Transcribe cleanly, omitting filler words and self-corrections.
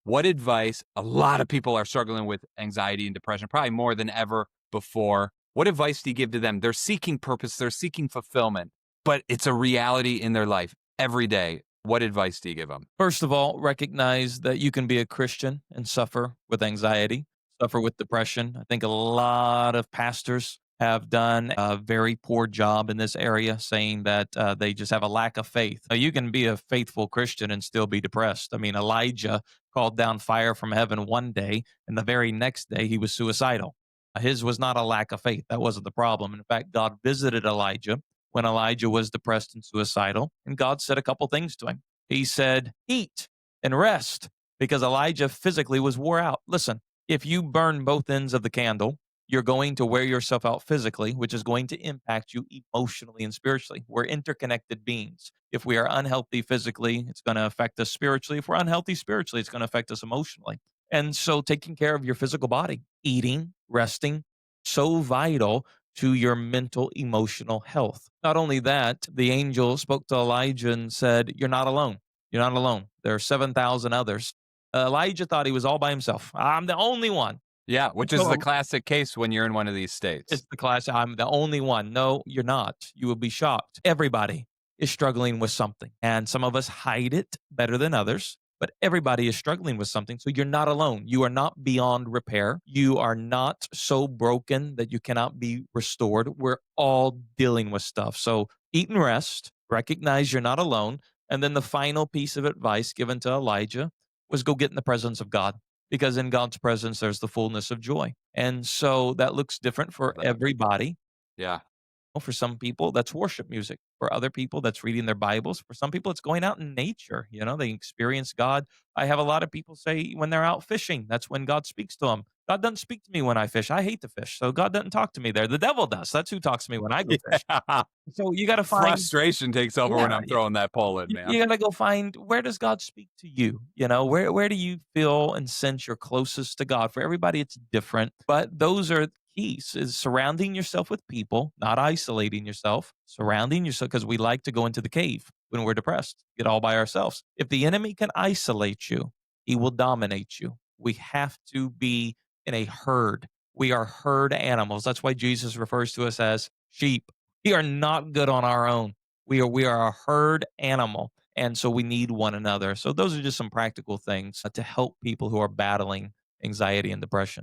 What advice a lot of people are struggling with anxiety and depression, probably more than ever before. What advice do you give to them? They're seeking purpose, they're seeking fulfillment, but it's a reality in their life every day. What advice do you give them? First of all, recognize that you can be a Christian and suffer with anxiety, suffer with depression. I think a lot of pastors have done a very poor job in this area, saying that they just have a lack of faith. Now, you can be a faithful Christian and still be depressed. I mean, Elijah called down fire from heaven one day, and the very next day he was suicidal. His was not a lack of faith. That wasn't the problem. In fact, God visited Elijah when Elijah was depressed and suicidal, and God said a couple things to him. He said, eat and rest, because Elijah physically was wore out. Listen, if you burn both ends of the candle, you're going to wear yourself out physically, which is going to impact you emotionally and spiritually. We're interconnected beings. If we are unhealthy physically, it's going to affect us spiritually. If we're unhealthy spiritually, it's going to affect us emotionally. And so taking care of your physical body, eating, resting, so vital to your mental, emotional health. Not only that, the angel spoke to Elijah and said, you're not alone. You're not alone. There are 7,000 others. Elijah thought he was all by himself. I'm the only one. Yeah, which is the So classic case when you're in one of these states. it's the class. I'm the only one. No, you're not. You will be shocked. Everybody is struggling with something, and some of us hide it better than others. But everybody is struggling with something. So you're not alone. You are not beyond repair. You are not so broken that you cannot be restored. We're all dealing with stuff. So eat and rest, recognize you're not alone. And then the final piece of advice given to Elijah was go get in the presence of God, because in God's presence, there's the fullness of joy. And so that looks different for That. everybody. Yeah. For some people, that's worship music. For other people, that's reading their Bibles. For some people, it's going out in nature. They experience God. I have a lot of people say when they're out fishing, that's when God speaks to them. God doesn't speak to me when I fish. I hate to fish. So God doesn't talk to me there. The devil does. That's who talks to me when I go fish. Yeah. So you got to find, Frustration takes over when yeah, I'm throwing that pole in, you man. got to go find, where does God speak to you? Where do you feel and sense you're closest to God? For everybody, it's different, but those are keys: is surrounding yourself with people, not isolating yourself, surrounding yourself, because we like to go into the cave when we're depressed, get all by ourselves. If the enemy can isolate you, he will dominate you. We have to be in a herd. We are herd animals. That's why Jesus refers to us as sheep. We are not good on our own. We are a herd animal, and so we need one another. So those are just some practical things to help people who are battling anxiety and depression.